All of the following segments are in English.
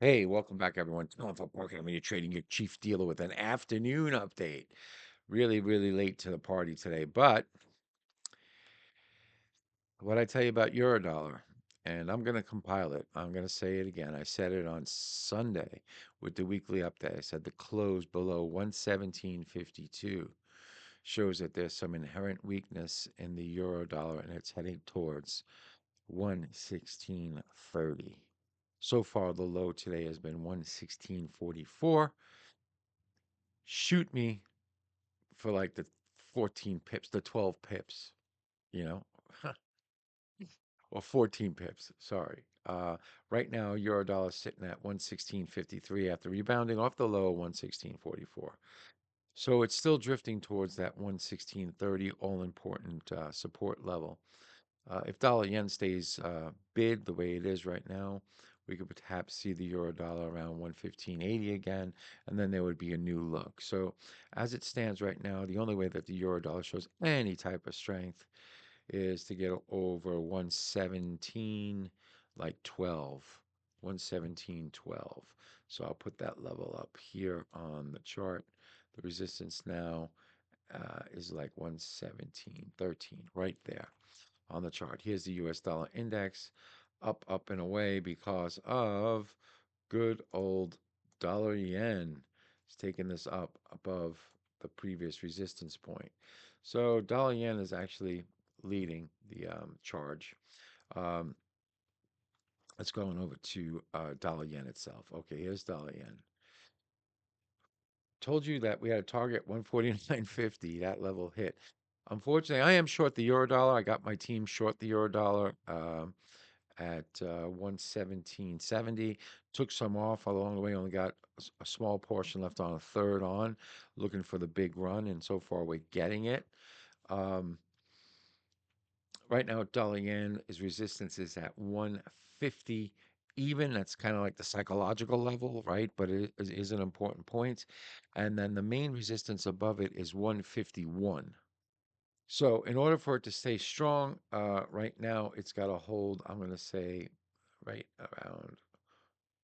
Hey, welcome back, everyone. Tom for Market. I'm your trading your chief dealer with an afternoon update. Really, really late to the party today. But what I tell you about Eurodollar, and I'm going to compile it. I'm going to say it again. I said it on Sunday with the weekly update. I said the close below 117.52 shows that there's some inherent weakness in the Eurodollar and it's heading towards 116.30. So far, the low today has been 116.44. Shoot me for like the 14 pips, the 12 pips, you know, or 14 pips. Sorry. Right now, euro dollar sitting at 116.53 after rebounding off the low 116.44. So it's still drifting towards that 116.30 all important support level. If dollar yen stays bid the way it is right now, we could perhaps see the euro dollar around 115.80 again, and then there would be a new look. So, as it stands right now, the only way that the euro dollar shows any type of strength is to get over 117 like 12, 117.12. So I'll put that level up here on the chart. The resistance now is like 117.13 right there on the chart. Here's the US dollar index up, up, and away because of good old dollar yen. It's taking this up above the previous resistance point. So dollar yen is actually leading the charge. Um, let's go on over to dollar yen itself. Okay, here's dollar yen. Told you that we had a target 149.50. That level hit. Unfortunately, I am short the euro dollar. I got my team short the euro dollar. At 117.70. Took some off along the way, only got a small portion left on a third on, looking for the big run, and so far we're getting it. Um, right now, dollar yen is resistance is at 150 even. That's kind of like the psychological level, right? But it is an important point. And then the main resistance above it is 151. So in order for it to stay strong, right now it's got to hold, I'm going to say right around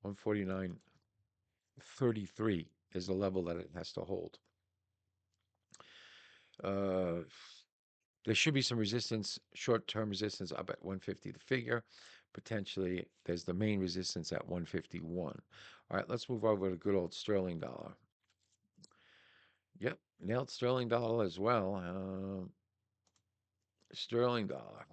149.33 is the level that it has to hold. Uh, there should be some resistance, short-term resistance up at 150 the figure. Potentially, there's the main resistance at 151. All right, let's move over to good old sterling dollar. Yep, nailed sterling dollar as well. Sterling dollar.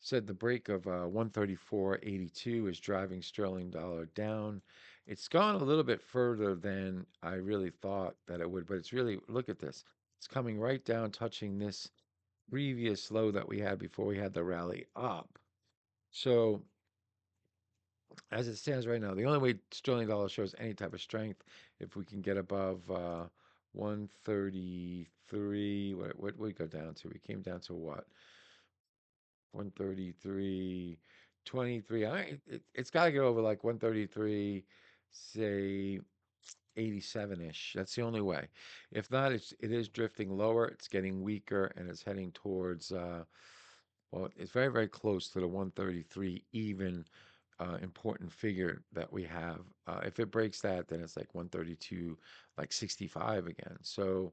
Said the break of 134.82 is driving sterling dollar down. It's gone a little bit further than I really thought that it would, but it's really, look at this. It's coming right down, touching this previous low that we had before we had the rally up. So, as it stands right now, the only way sterling dollar shows any type of strength if we can get above 133. What we go down to? We came down to what? 133.23. It's got to get over like 133, say 87-ish. That's the only way. If not, it is drifting lower. It's getting weaker and it's heading towards well, it's very, very close to the 133 even important figure that we have. If it breaks that, then it's like 132, like 65 again. So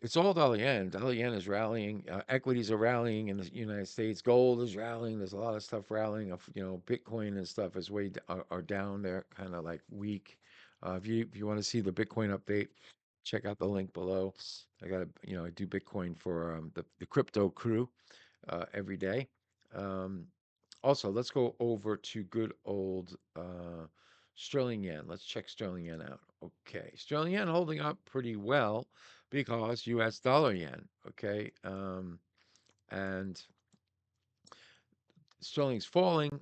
it's all dollar yen. Dollar yen is rallying. Equities are rallying in the United States. Gold is rallying. There's a lot of stuff rallying. Bitcoin and stuff is are down. They're kind of like weak. If you want to see the Bitcoin update, check out the link below. I do Bitcoin for the crypto crew every day. Um, also, let's go over to good old sterling yen. Let's check sterling yen out. Okay, sterling yen holding up pretty well because US dollar yen. Okay, and sterling's falling,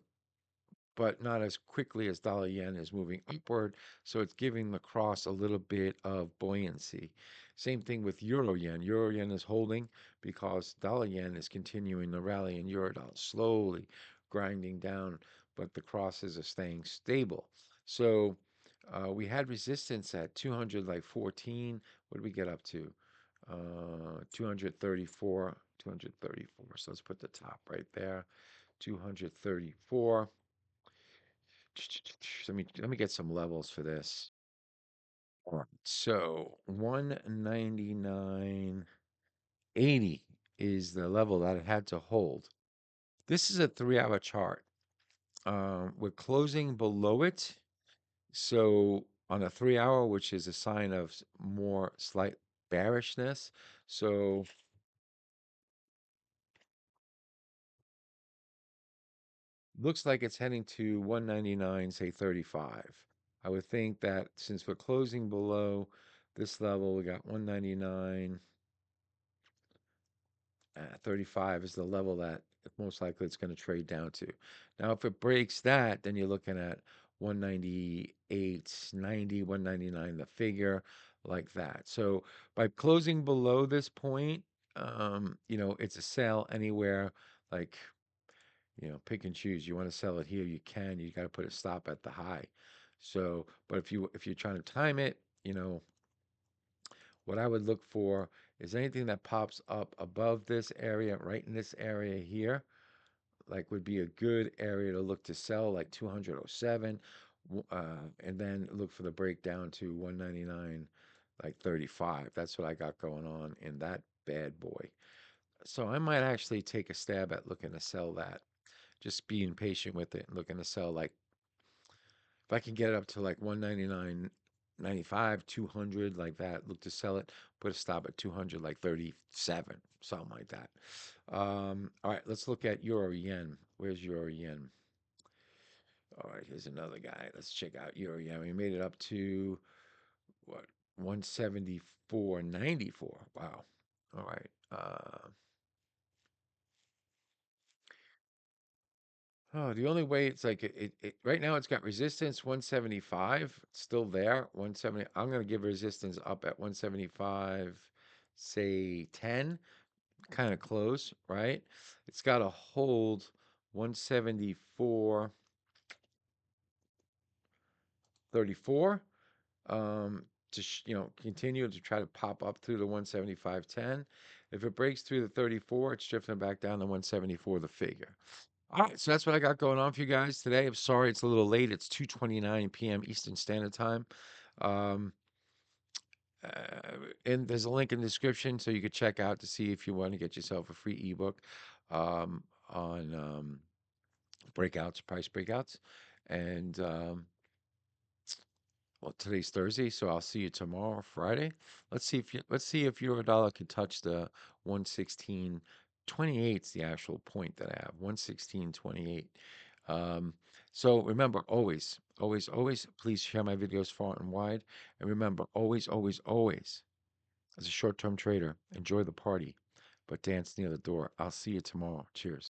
but not as quickly as dollar yen is moving upward. So it's giving the cross a little bit of buoyancy. Same thing with euro yen. Euro yen is holding because dollar yen is continuing the rally and euro dollar slowly grinding down, but the crosses are staying stable. So we had resistance at 200, like 14. What did we get up to? 234, 234. So let's put the top right there. 234. let me get some levels for this. All right. So 199.80 is the level that it had to hold. This is a 3-hour chart. We're closing below it. So on a 3-hour, which is a sign of more slight bearishness. So looks like it's heading to 199, say 35. I would think that since we're closing below this level, we got 199. 35 is the level that most likely it's going to trade down to. Now, if it breaks that, then you're looking at 198.90, 199, the figure like that. So by closing below this point, it's a sell anywhere like, pick and choose. You want to sell it here, you can. You got to put a stop at the high. So, but if you're trying to time it, what I would look for is anything that pops up above this area, right in this area here, like would be a good area to look to sell, like 207, and then look for the breakdown to 199, like 35. That's what I got going on in that bad boy. So I might actually take a stab at looking to sell that, just being patient with it and looking to sell like if I can get it up to like 199.95, 200 like that, look to sell it, put a stop at 200 like 37, something like that. All right, let's look at euro yen. Where's euro yen? All right, here's another guy. Let's check out euro yen. We made it up to what? 174.94. Wow. All right. Oh, the only way it's like right now it's got resistance 175, it's still there, 170. I'm gonna give resistance up at 175, say 10, kind of close, right? It's got to hold 174.34 to continue to try to pop up through the 175.10. If it breaks through the 34, it's drifting back down to 174, the figure. All right, so that's what I got going on for you guys today. I'm sorry it's a little late. It's 2:29 p.m. Eastern Standard Time. Um, and there's a link in the description so you could check out to see if you want to get yourself a free ebook on breakouts, price breakouts. And well, today's Thursday, so I'll see you tomorrow, Friday. Let's see if your dollar can touch the 116.28 is the actual point that I have. 116.28. Um, so remember, always, always, always, please share my videos far and wide. And remember, always, always, always, as a short-term trader, enjoy the party, but dance near the door. I'll see you tomorrow. Cheers.